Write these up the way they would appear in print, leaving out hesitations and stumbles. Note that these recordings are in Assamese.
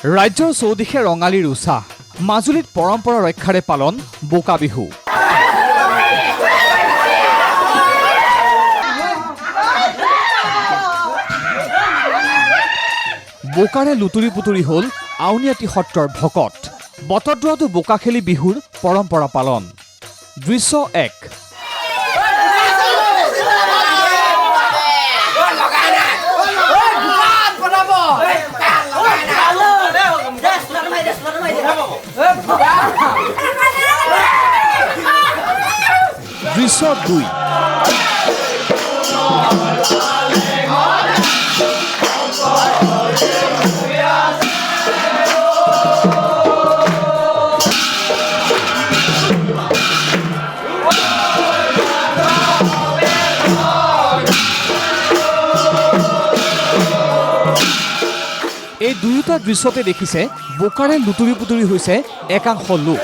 ৰাজ্যৰ চৌদিশে ৰঙালীৰ উৎসাহ মাজুলীত পৰম্পৰা ৰক্ষাৰে পালন বোকা বিহু বোকাৰে লুতুৰি পুতুৰি হ'ল আউনীআটী সত্ৰৰ ভকত বটদ্ৰৱাটো বোকা খেলি বিহুৰ পৰম্পৰা পালন দৃশ্য 1 দৃশ্য 2 এই দুয়োটা দৃশ্যতে দেখিছে বোকাৰে লুতুৰি পুতুৰি হৈছে একাংশ লোক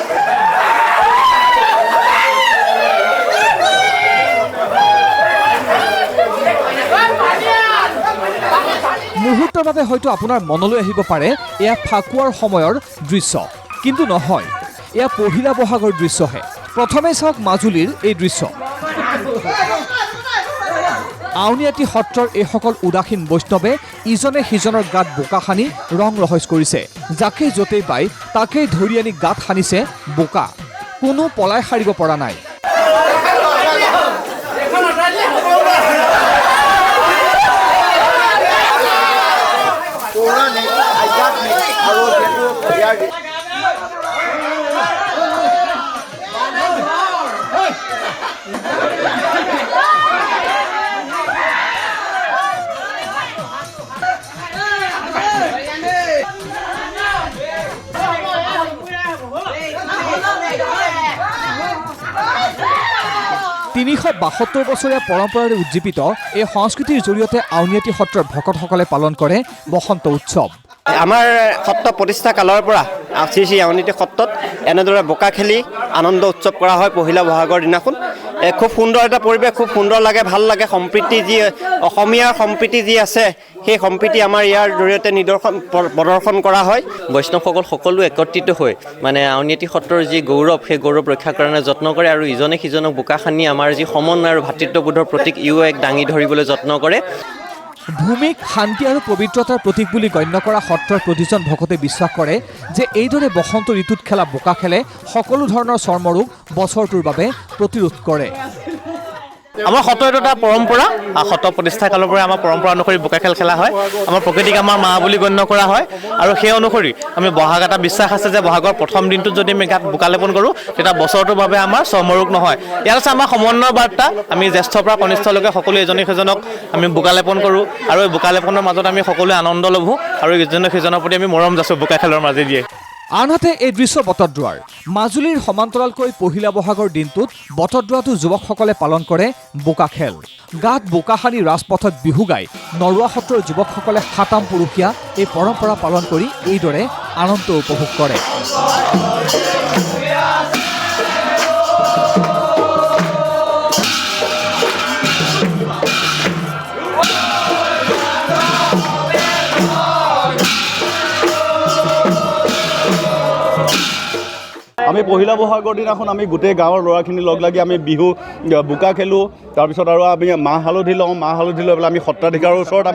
মুহূৰ্তৰ বাবে হয়তো আপোনাৰ মনলৈ আহিব পাৰে এয়া ফাকুৱাৰ সময়ৰ দৃশ্য কিন্তু নহয় এয়া পহিলা বহাগৰ দৃশ্যহে প্ৰথমে চাওক মাজুলীৰ এই দৃশ্য আউনীআটী সত্ৰৰ এইসকল উদাসীন বৈষ্ণৱে ইজনে সিজনৰ গাত বোকা সানি ৰং ৰহইচ কৰিছে যাকে য'তেই পায় তাকেই ধৰি আনি গাত সানিছে বোকা কোনো পলাই সাৰিব পৰা নাই তিনিশ ৭২ বছৰীয়া পৰম্পৰাৰে উজ্জীৱিত এই সংস্কৃতিৰ জৰিয়তে আউনীআটী সত্ৰৰ ভকতসকলে পালন কৰে বসন্ত উৎসৱ আমাৰ সত্ৰ প্ৰতিষ্ঠা কালৰ পৰা শ্ৰী শ্ৰী আউনীআটী সত্ৰত এনেদৰে বোকা খেলি আনন্দ উৎসৱ কৰা হয় পহিলা বহাগৰ দিনাখন খুব সুন্দৰ এটা পৰিৱেশ খুব সুন্দৰ লাগে ভাল লাগে সম্প্ৰীতি যি অসমীয়াৰ সম্প্ৰীতি যি আছে সেই সম্প্ৰীতি আমাৰ ইয়াৰ জৰিয়তে প্ৰদৰ্শন কৰা হয় বৈষ্ণৱসকল সকলো একত্ৰিত হৈ মানে আউনীআটী সত্ৰৰ যি গৌৰৱ সেই গৌৰৱ ৰক্ষা কৰাৰ যত্ন কৰে আৰু ইজনে সিজনক বোকা সানি আমাৰ যি সমন্বয় আৰু ভাতৃত্ববোধৰ প্ৰতীক ইও এক দাঙি ধৰিবলৈ যত্ন কৰে ভূমিক শান্তি আৰু পবিত্ৰতাৰ প্ৰতীক বুলি গণ্য কৰা সত্ৰৰ প্ৰতিজন ভকতে বিশ্বাস কৰে যে এইদৰে বসন্ত ঋতুত খেলা বোকা খেলে সকলো ধৰণৰ চৰ্মৰোগ বছৰটোৰ বাবে প্ৰতিৰোধ কৰে আমাৰ সত্ৰ এটা পৰম্পৰা সত্ৰ প্ৰতিষ্ঠা কালৰ পৰা আমাৰ পৰম্পৰা অনুসৰি বোকা খেল খেলা হয় আমাৰ প্ৰকৃতিক আমাৰ মা বুলি গণ্য কৰা হয় আৰু সেই অনুসৰি আমি বহাগ এটা বিশ্বাস আছে যে বহাগৰ প্ৰথম দিনটোত যদি আমি গাত বোকা লেপন কৰোঁ তেতিয়া বছৰটোৰ বাবে আমাৰ চৰ্মৰোগ নহয় ইয়াত আছে আমাৰ সমন্বয় বাৰ্তা আমি জ্যেষ্ঠৰ পৰা কনিষ্ঠলৈকে সকলোৱে ইজনে সিজনক আমি বোকা লেপন কৰোঁ আৰু এই বোকা লেপনৰ মাজত আমি সকলোৱে আনন্দ লভোঁ আৰু ইজনে সিজনৰ প্ৰতি আমি মৰম যাচোঁ বোকা খেলৰ মাজেদিয়ে আনহাতে এই দৃশ্য বটদ্ৰৱাৰ মাজুলীৰ সমান্তৰালকৈ পহিলা বহাগৰ দিনটোত বটদ্ৰৱাটো যুৱকসকলে পালন কৰে বোকা খেল গাত বোকা সানি ৰাজপথত বিহু গাই নৰুৱা সত্ৰৰ যুৱকসকলে সাতাম পুৰুষীয়া এই পৰম্পৰা পালন কৰি এইদৰে আনন্দ উপভোগ কৰে আমি পহিলা বহাগৰ দিনাখন আমি গোটেই গাঁৱৰ ল'ৰাখিনি লগ লাগি আমি বিহু বোকা খেলোঁ তাৰপিছত আৰু আমি মাহ হালধি লওঁ মাহ হালধি লৈ পেলাই আমি সত্ৰাধিকাৰৰ ওচৰত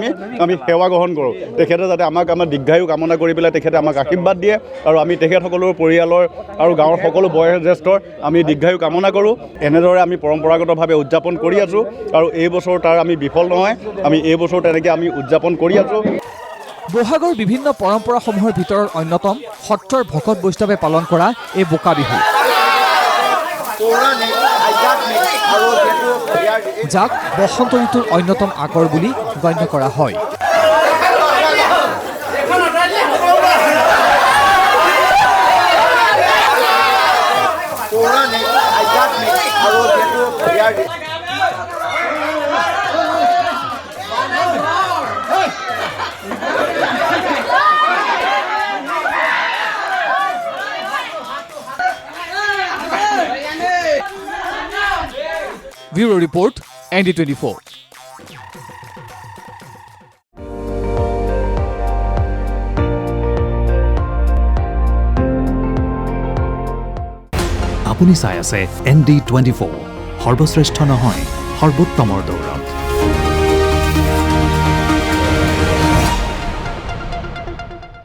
আমি সেৱা গ্ৰহণ কৰোঁ তেখেতে যাতে আমাৰ দীৰ্ঘায়ু কামনা কৰি পেলাই তেখেতে আমাক আশীৰ্বাদ দিয়ে আৰু আমি তেখেতসকলৰ পৰিয়ালৰ আৰু গাঁৱৰ সকলো বয়োজ্যেষ্ঠৰ আমি দীৰ্ঘায়ু কামনা কৰোঁ এনেদৰে আমি পৰম্পৰাগতভাৱে উদযাপন কৰি আছোঁ আৰু এই বছৰ তাৰ আমি বিফল নহয় আমি এই বছৰ তেনেকৈ আমি উদযাপন কৰি আছোঁ বহাগৰ বিভিন্ন পৰম্পৰাসমূহৰ ভিতৰত অন্যতম সত্ৰৰ ভকত বৈষ্ণৱে পালন কৰা এই বোকা বিহু যাক বসন্ত ঋতুৰ অন্যতম আগৰ বুলি গণ্য কৰা হয় Bureau Report, ND24. আপুনি চাই আছে ND24 সৰ্বশ্ৰেষ্ঠ নহয় সৰ্বোত্তমৰ দৌৰণ